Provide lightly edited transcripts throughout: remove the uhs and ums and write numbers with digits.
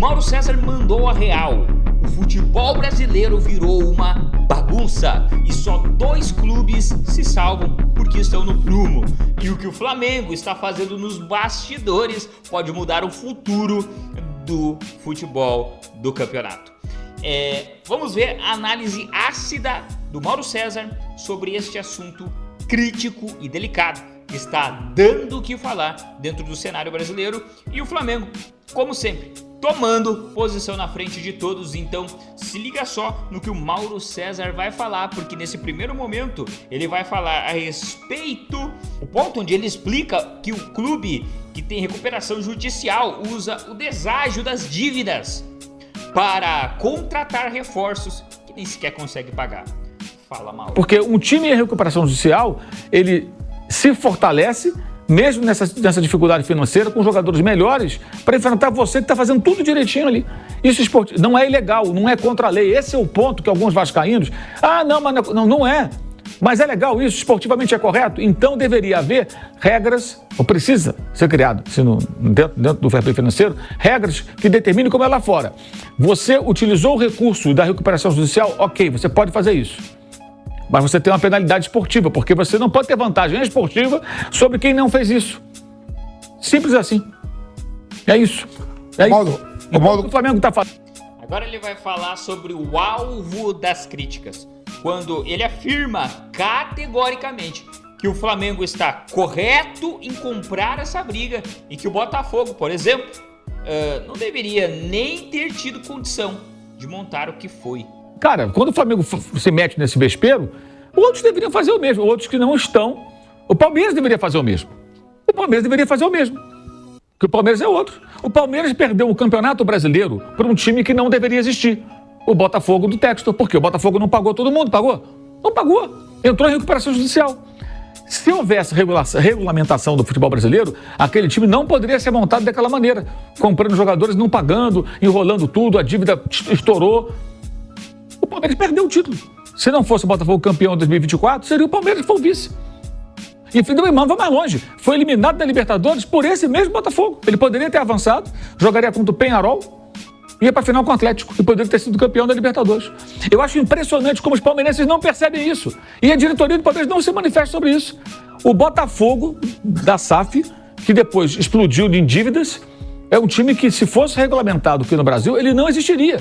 Mauro César mandou a real. O futebol brasileiro virou uma bagunça e só 2 clubes se salvam porque estão no prumo. E o que o Flamengo está fazendo nos bastidores pode mudar o futuro do futebol do campeonato. Vamos ver a análise ácida do Mauro César sobre este assunto crítico e delicado que está dando o que falar dentro do cenário brasileiro, e o Flamengo, como sempre, tomando posição na frente de todos. Então se liga só no que o Mauro César vai falar, porque nesse primeiro momento ele vai falar a respeito, o ponto onde ele explica que o clube que tem recuperação judicial usa o deságio das dívidas para contratar reforços que nem sequer consegue pagar. Fala, Mauro. Porque um time em recuperação judicial, ele se fortalece mesmo nessa dificuldade financeira, com jogadores melhores, para enfrentar você que está fazendo tudo direitinho ali. Isso não é ilegal, não é contra a lei. Esse é o ponto que alguns vascaínos... não é. Mas é legal isso, esportivamente é correto? Então deveria haver regras, ou precisa ser criado, dentro do fair play financeiro, regras que determinem como é lá fora. Você utilizou o recurso da recuperação judicial, ok, você pode fazer isso. Mas você tem uma penalidade esportiva, porque você não pode ter vantagem esportiva sobre quem não fez isso. Simples assim. É isso. O Flamengo está falando. Agora ele vai falar sobre o alvo das críticas, quando ele afirma categoricamente que o Flamengo está correto em comprar essa briga e que o Botafogo, por exemplo, não deveria nem ter tido condição de montar o que foi. Cara, quando o Flamengo se mete nesse vespeiro, outros deveriam fazer o mesmo, outros que não estão. O Palmeiras deveria fazer o mesmo. Porque o Palmeiras é outro. O Palmeiras perdeu o Campeonato Brasileiro para um time que não deveria existir. O Botafogo do Textor. Por quê? O Botafogo não pagou todo mundo, pagou? Não pagou. Entrou em recuperação judicial. Se houvesse regulamentação do futebol brasileiro, aquele time não poderia ser montado daquela maneira. Comprando jogadores, não pagando, enrolando tudo, a dívida estourou. O Palmeiras perdeu o título. Se não fosse o Botafogo campeão em 2024, seria o Palmeiras que foi o vice. E vamos mais longe. Foi eliminado da Libertadores por esse mesmo Botafogo. Ele poderia ter avançado, jogaria contra o Peñarol, ia para a final com o Atlético e poderia ter sido campeão da Libertadores. Eu acho impressionante como os palmeirenses não percebem isso. E a diretoria do Palmeiras não se manifesta sobre isso. O Botafogo da SAF, que depois explodiu em dívidas, é um time que, se fosse regulamentado aqui no Brasil, ele não existiria.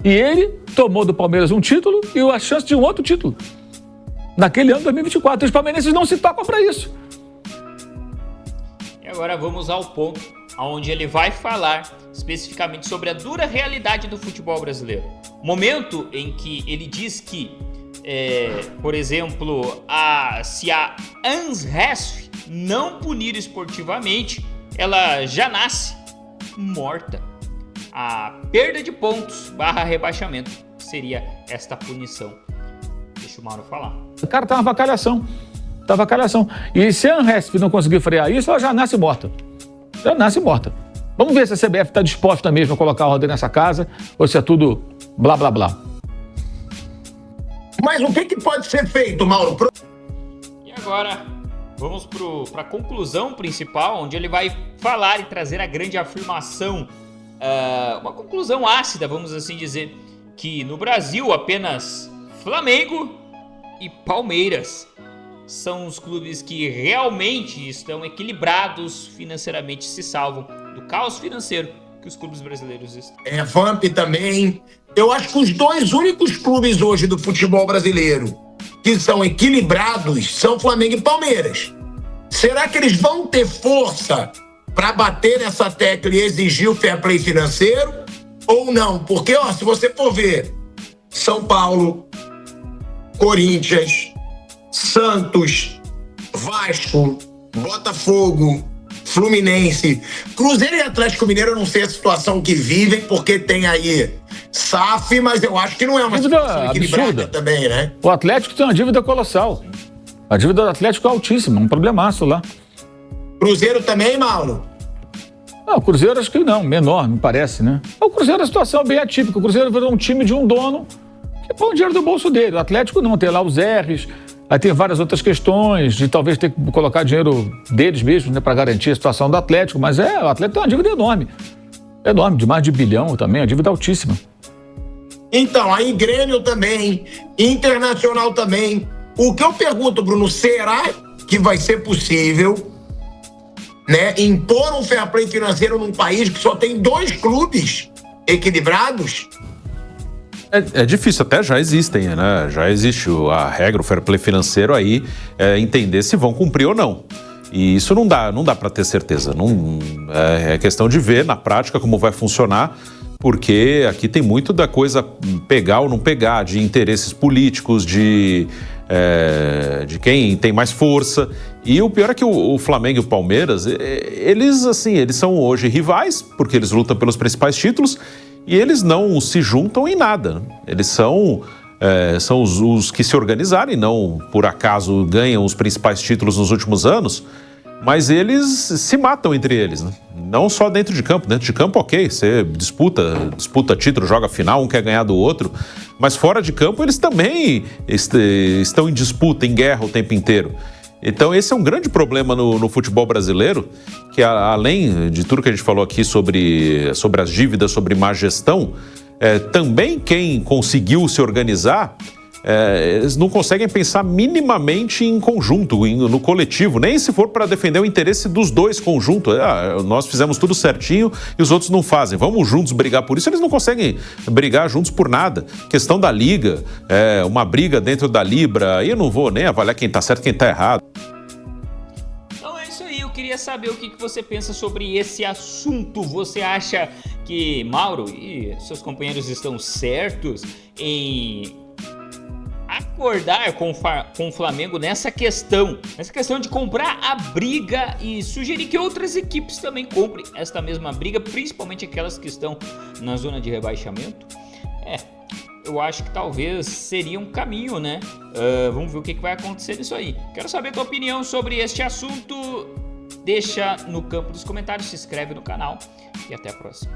E ele tomou do Palmeiras um título e a chance de um outro título naquele ano de 2024. Os palmeirenses não se tocam para isso. E agora vamos ao ponto onde ele vai falar especificamente sobre a dura realidade do futebol brasileiro. Momento em que ele diz que, por exemplo, se a ANSRESF não punir esportivamente, ela já nasce morta. A perda de pontos / rebaixamento seria esta punição. Deixa o Mauro falar. Cara, tá uma avacalhação. E se a ANSRESF não conseguir frear isso, ela já nasce morta. Vamos ver se a CBF está disposta mesmo a colocar a ordem nessa casa ou se é tudo blá, blá, blá. Mas o que pode ser feito, Mauro? E agora, vamos para a conclusão principal, onde ele vai falar e trazer a grande afirmação, uma conclusão ácida, vamos assim dizer, que no Brasil apenas Flamengo e Palmeiras são os clubes que realmente estão equilibrados financeiramente, se salvam do caos financeiro que os clubes brasileiros estão. Vamp também. Eu acho que os 2 únicos clubes hoje do futebol brasileiro que são equilibrados são Flamengo e Palmeiras. Será que eles vão ter força para bater nessa tecla e exigir o fair play financeiro ou não? Porque, se você for ver São Paulo, Corinthians, Santos, Vasco, Botafogo, Fluminense, Cruzeiro e Atlético Mineiro, eu não sei a situação que vivem, porque tem aí SAF, mas eu acho que não é uma situação equilibrada também, né? O Atlético tem uma dívida colossal. A dívida do Atlético é altíssima, um problemaço lá. Cruzeiro também, Mauro? Não, o Cruzeiro acho que não, menor, me parece, né? O Cruzeiro é uma situação bem atípica. O Cruzeiro virou um time de um dono que põe o dinheiro do bolso dele. O Atlético não, tem lá os R's, aí tem várias outras questões de talvez ter que colocar dinheiro deles mesmos, né, para garantir a situação do Atlético, mas o Atlético tem uma dívida enorme. Enorme, de mais de 1 bilhão também, a dívida altíssima. Então, aí Grêmio também, Internacional também. O que eu pergunto, Bruno, será que vai ser possível, né, impor um fair play financeiro num país que só tem 2 clubes equilibrados? É difícil, até já existem, né? Já existe a regra, o fair play financeiro aí, entender se vão cumprir ou não. E isso não dá para ter certeza. Não, é questão de ver na prática como vai funcionar, porque aqui tem muito da coisa pegar ou não pegar, de interesses políticos, de quem tem mais força. E o pior é que o Flamengo e o Palmeiras, eles são hoje rivais, porque eles lutam pelos principais títulos, e eles não se juntam em nada. Eles são os que se organizaram e não, por acaso, ganham os principais títulos nos últimos anos, mas eles se matam entre eles, né? Não só dentro de campo. Dentro de campo, ok, você disputa título, joga final, um quer ganhar do outro, mas fora de campo eles também estão em disputa, em guerra o tempo inteiro. Então esse é um grande problema no futebol brasileiro, que além de tudo que a gente falou aqui sobre as dívidas, sobre má gestão, também quem conseguiu se organizar, eles não conseguem pensar minimamente em conjunto, no coletivo, nem se for para defender o interesse dos dois conjuntos. Nós fizemos tudo certinho e os outros não fazem, vamos juntos brigar por isso. Eles não conseguem brigar juntos por nada. Questão da Liga, uma briga dentro da Libra, aí eu não vou nem avaliar quem está certo e quem está errado. Então é isso aí, eu queria saber o que você pensa sobre esse assunto. Você acha que Mauro e seus companheiros estão certos em acordar com o Flamengo nessa questão de comprar a briga e sugerir que outras equipes também comprem esta mesma briga, principalmente aquelas que estão na zona de rebaixamento? Eu acho que talvez seria um caminho, né? Vamos ver o que vai acontecer nisso aí. Quero saber a tua opinião sobre este assunto. Deixa no campo dos comentários, se inscreve no canal e até a próxima.